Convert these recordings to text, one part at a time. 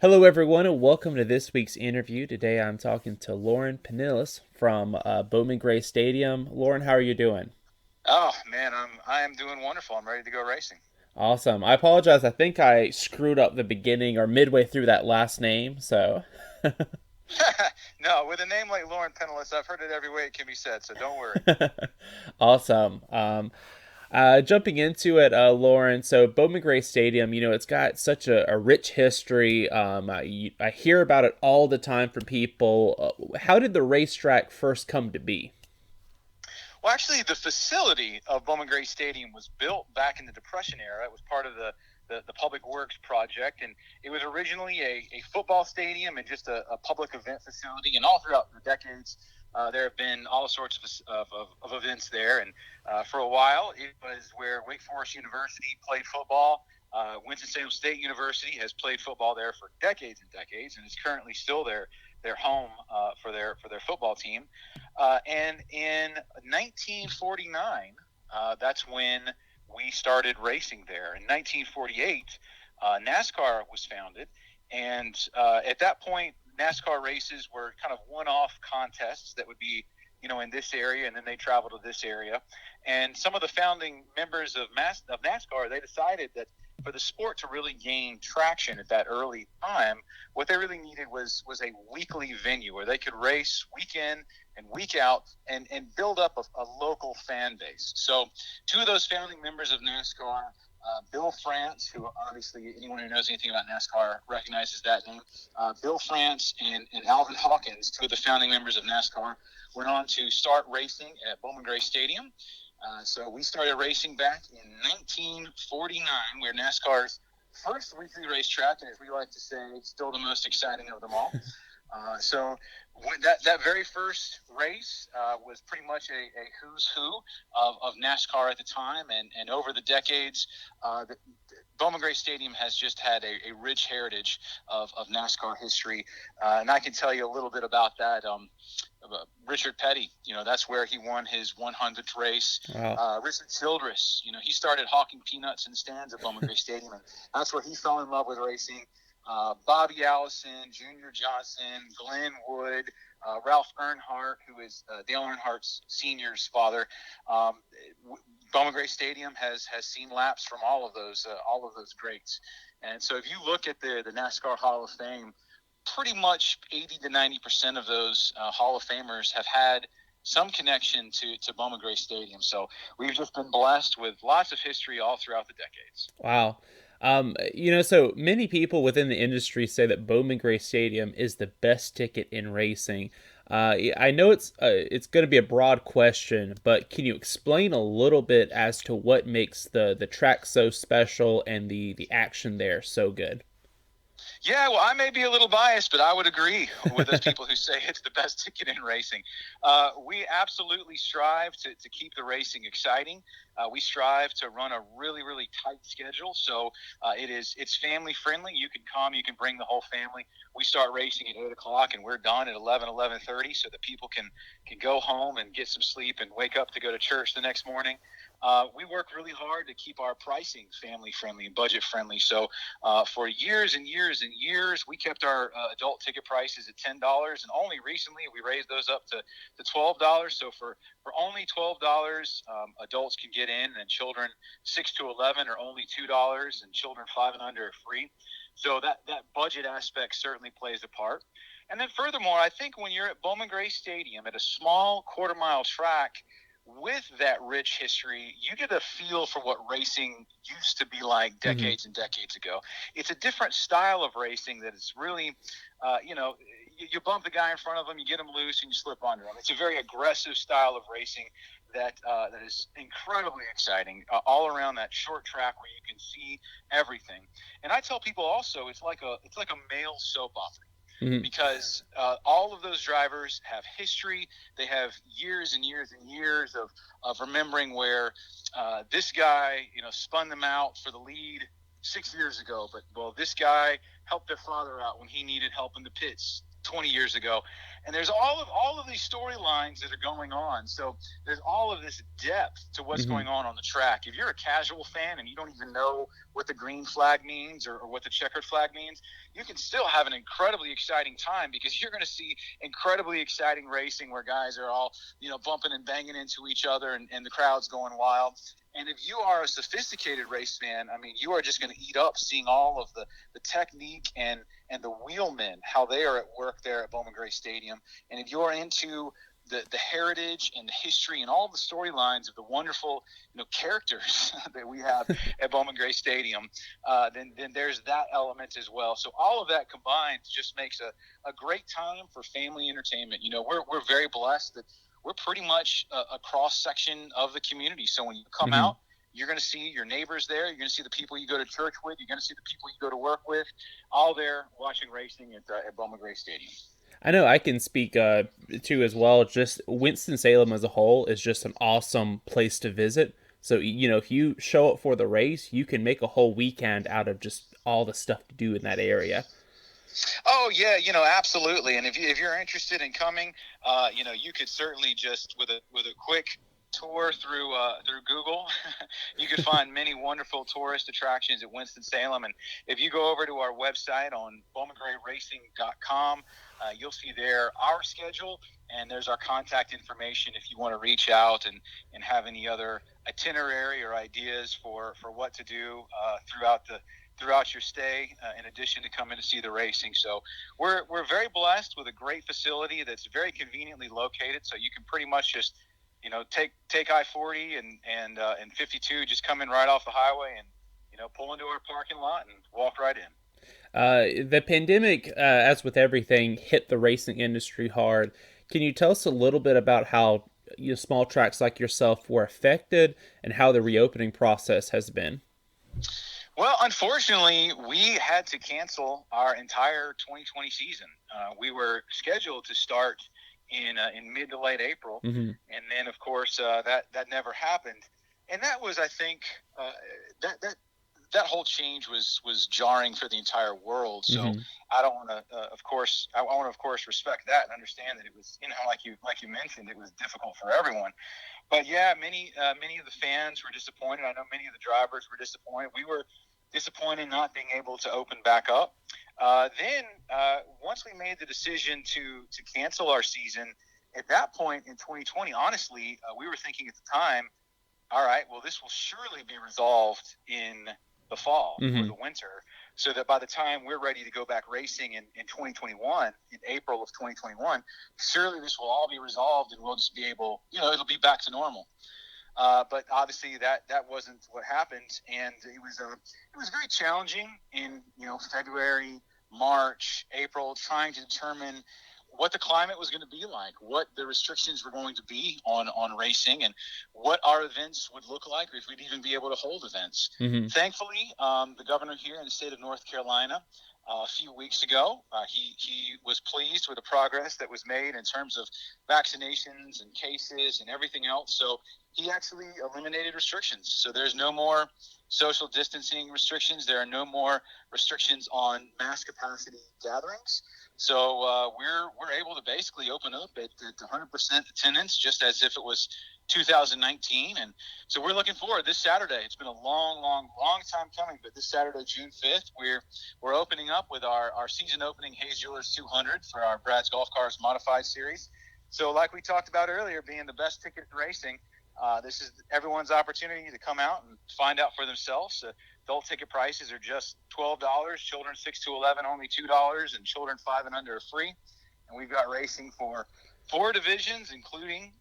Hello, everyone, and welcome to this week's interview. Today I'm talking to Lauren Pinillis from Bowman Gray Stadium. Lauren, how are you doing? Oh man, I am doing wonderful. I'm ready to go racing. Awesome. I apologize. I think I screwed up the beginning or midway through that last name. So, No, with a name like Lauren Penniless, I've heard it every way it can be said, so don't worry. awesome. Jumping into it, Lauren. So, Bowman Gray Stadium, it's got such a rich history. I hear about it all the time from people. How did the racetrack first come to be? Well, actually, the facility of Bowman Gray Stadium was built back in the Depression era. It was part of the Public Works project, and it was originally a football stadium and just a public event facility. And all throughout the decades, there have been all sorts of events there. And for a while, it was where Wake Forest University played football. Winston-Salem State University has played football there for decades and decades, and is currently still their home for their football team. And in 1949, that's when we started racing there. In 1948, NASCAR was founded, and at that point, NASCAR races were kind of one-off contests that would be, in this area, and then they travel to this area. And some of the founding members of NASCAR, they decided that for the sport to really gain traction at that early time, what they really needed was a weekly venue where they could race week in and week out and build up a local fan base. So two of those founding members of NASCAR, Bill France, who obviously anyone who knows anything about NASCAR recognizes that name, Bill France and Alvin Hawkins, two of the founding members of NASCAR, went on to start racing at Bowman Gray Stadium. So we started racing back in 1949. We're NASCAR's first weekly racetrack, and as we like to say, still the most exciting of them all. So that very first race was pretty much a who's who of NASCAR at the time, and over the decades, Bowman Gray Stadium has just had a rich heritage of NASCAR history, and I can tell you a little bit about that. Richard Petty, that's where he won his 100th race. Wow. Richard Childress, he started hawking peanuts in stands at Bowman Gray Stadium, and that's where he fell in love with racing. Bobby Allison, Junior Johnson, Glenn Wood, Ralph Earnhardt, who is Dale Earnhardt's senior's father. Um, Bowman Gray Stadium has seen laps from all of those greats. And so if you look at the NASCAR Hall of Fame, pretty much 80 to 90% of those Hall of Famers have had some connection to Bowman Gray Stadium. So we've just been blessed with lots of history all throughout the decades. Wow. So many people within the industry say that Bowman Gray Stadium is the best ticket in racing. I know it's going to be a broad question, but can you explain a little bit as to what makes the track so special and the action there so good? Yeah, well, I may be a little biased, but I would agree with those people who say it's the best ticket in racing. We absolutely strive to keep the racing exciting. We strive to run a really, really tight schedule, so it's family friendly. You can come, you can bring the whole family. We start racing at 8 o'clock, and we're done at 11:30, so that people can go home and get some sleep and wake up to go to church the next morning. We work really hard to keep our pricing family friendly and budget friendly. So for years and years and years, we kept our adult ticket prices at $10, and only recently we raised those up to $12. So for only $12, adults can get in, and children 6 to 11 are only $2, and children 5 and under are free. So that budget aspect certainly plays a part. And then furthermore, I think when you're at Bowman Gray Stadium at a small quarter-mile track with that rich history, you get a feel for what racing used to be like Hmm. decades and decades ago. It's a different style of racing that is really, you bump the guy in front of them, you get him loose, and you slip under him. It's a very aggressive style of racing that is incredibly exciting all around that short track where you can see everything. And I tell people also, it's like a male soap opera Hmm. because all of those drivers have history. They have years and years and years of remembering where this guy, spun them out for the lead 6 years ago. But, well, this guy helped their father out when he needed help in the pits 20 years ago. And there's all of these storylines that are going on. So there's all of this depth to what's Hmm. going on the track. If you're a casual fan and you don't even know what the green flag means, or what the checkered flag means, you can still have an incredibly exciting time, because you're going to see incredibly exciting racing where guys are all, bumping and banging into each other, and the crowd's going wild. And if you are a sophisticated race fan, I mean, you are just going to eat up seeing all of the technique and the wheelmen, how they are at work there at Bowman Gray Stadium. And if you're into the heritage and the history and all the storylines of the wonderful, characters that we have at Bowman Gray Stadium, then there's that element as well. So all of that combined just makes a great time for family entertainment. We're very blessed that we're pretty much a cross section of the community. So when you come Hmm. out, you're going to see your neighbors there. You're going to see the people you go to church with. You're going to see the people you go to work with, all there watching racing at Bowman Gray Stadium. I know I can speak to as well. Just Winston-Salem as a whole is just an awesome place to visit. So, if you show up for the race, you can make a whole weekend out of just all the stuff to do in that area. Oh yeah, absolutely. And if you're interested in coming, you could certainly just with a quick tour through Google, you could find many wonderful tourist attractions at Winston Salem. And if you go over to our website on bowmangrayracing.com, you'll see there our schedule, and there's our contact information if you want to reach out and have any other itinerary or ideas for what to do throughout your stay, in addition to coming to see the racing. So we're very blessed with a great facility that's very conveniently located. So you can pretty much just take I-40 and 52, just come in right off the highway, and pull into our parking lot and walk right in. The pandemic, as with everything, hit the racing industry hard. Can you tell us a little bit about how small tracks like yourself were affected and how the reopening process has been? Well, unfortunately, we had to cancel our entire 2020 season. We were scheduled to start in mid to late April, Hmm. and then of course that never happened. And that was, I think, that whole change was jarring for the entire world. So Hmm. I don't want to, I want to, of course, respect that and understand that it was, like you mentioned, it was difficult for everyone. But yeah, many of the fans were disappointed. I know many of the drivers were disappointed. We were disappointed not being able to open back up. Then once we made the decision to cancel our season, at that point in 2020, honestly, we were thinking at the time, all right, well, this will surely be resolved in the fall or Hmm. the winter, so that by the time we're ready to go back racing in 2021, in April of 2021, surely this will all be resolved and we'll just be able, it'll be back to normal. But obviously that wasn't what happened, and it was very challenging in February, March, April, trying to determine what the climate was going to be like, what the restrictions were going to be on racing, and what our events would look like, or if we'd even be able to hold events. Hmm. Thankfully, the governor here in the state of North Carolina, a few weeks ago, he was pleased with the progress that was made in terms of vaccinations and cases and everything else. So he actually eliminated restrictions. So there's no more social distancing restrictions. There are no more restrictions on mass capacity gatherings. So we're able to basically open up at 100% attendance, just as if it was 2019. And so we're looking forward this Saturday. It's been a long time coming, but this Saturday, June 5th, we're opening up with our season opening Hayes Jewelers 200 for our Brad's Golf Cars Modified Series. So like we talked about earlier, being the best ticket in racing, this is everyone's opportunity to come out and find out for themselves. Adult ticket prices are just $12. Children 6 to 11 only $2, and children 5 and under are free. And we've got racing for 4 divisions, including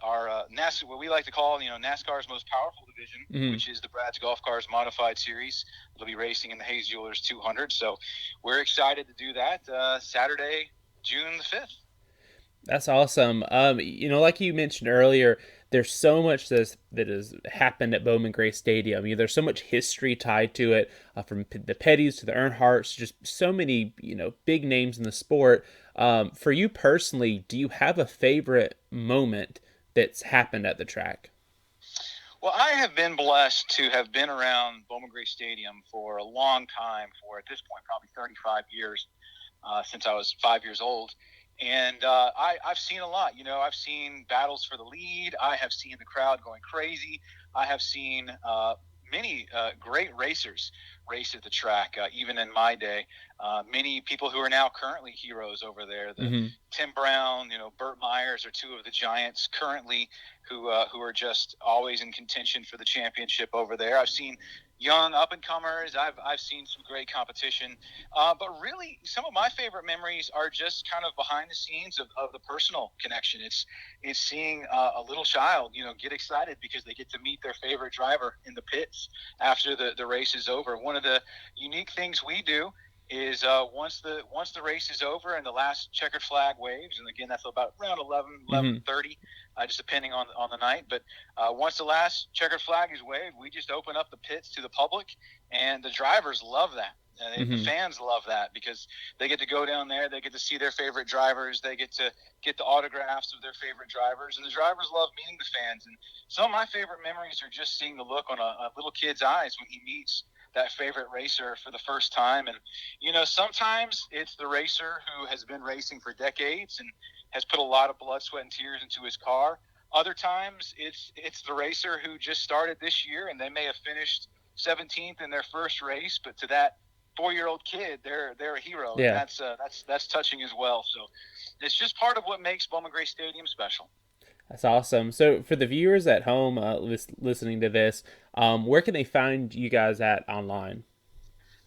our NASCAR, what we like to call NASCAR's most powerful division, Hmm. which is the Brad's Golf Cars Modified Series. It'll be racing in the Hayes Jewelers 200. So we're excited to do that Saturday, June the 5th. That's awesome. Like you mentioned earlier, there's so much that has happened at Bowman Gray Stadium. There's so much history tied to it, from the Petties to the Earnhardts, just so many, big names in the sport. For you personally, do you have a favorite moment that's happened at the track? Well, I have been blessed to have been around Bowman Gray Stadium for a long time, for at this point, probably 35 years. since I was 5 years old. And I've seen a lot. I've seen battles for the lead. I have seen the crowd going crazy. I have seen many great racers race at the track, even in my day. Many people who are now currently heroes over there. The Hmm. Tim Brown, Burt Myers are two of the giants currently who are just always in contention for the championship over there. I've seen young up and comers. I've seen some great competition, but really some of my favorite memories are just kind of behind the scenes of the personal connection. It's seeing a little child, get excited because they get to meet their favorite driver in the pits after the race is over. One of the unique things we do is once the race is over and the last checkered flag waves, and again that's about around 11:30, just depending on the night. But once the last checkered flag is waved, we just open up the pits to the public, and the drivers love that. The Hmm. fans love that because they get to go down there, they get to see their favorite drivers, they get to get the autographs of their favorite drivers, and the drivers love meeting the fans. And some of my favorite memories are just seeing the look on a little kid's eyes when he meets that favorite racer for the first time. And sometimes it's the racer who has been racing for decades and has put a lot of blood, sweat, and tears into his car. Other times it's the racer who just started this year and they may have finished 17th in their first race, but to that 4-year-old kid, they're a hero, and Yeah. that's touching as well. So it's just part of what makes Bowman Gray Stadium special. That's awesome. So for the viewers at home listening to this, where can they find you guys at online?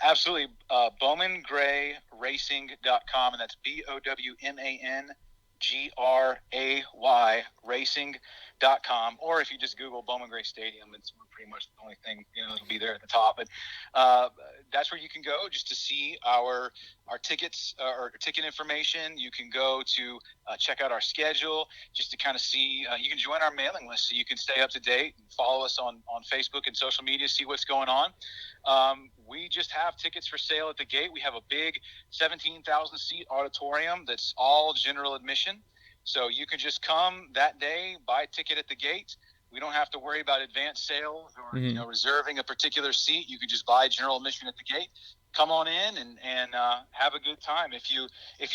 Absolutely. BowmanGrayRacing.com, and that's BowmanGray Racing.com. Or if you just Google Bowman Gray Stadium, it's pretty much the only thing, it'll be there at the top. But that's where you can go just to see our tickets or ticket information. You can go to check out our schedule just to kind of see. You can join our mailing list so you can stay up to date and follow us on Facebook and social media, see what's going on. We just have tickets for sale at the gate. We have a big 17,000 seat auditorium that's all general admission. So you can just come that day, buy a ticket at the gate. We don't have to worry about advance sales or Hmm. reserving a particular seat. You can just buy general admission at the gate. Come on in and have a good time. If you'd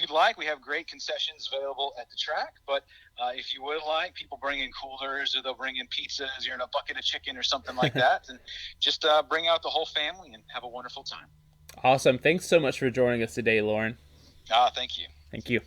like, we have great concessions available at the track. But if you would like, people bring in coolers or they'll bring in pizzas or a bucket of chicken or something like that, and just bring out the whole family and have a wonderful time. Awesome. Thanks so much for joining us today, Lauren. Thank you. Thank you.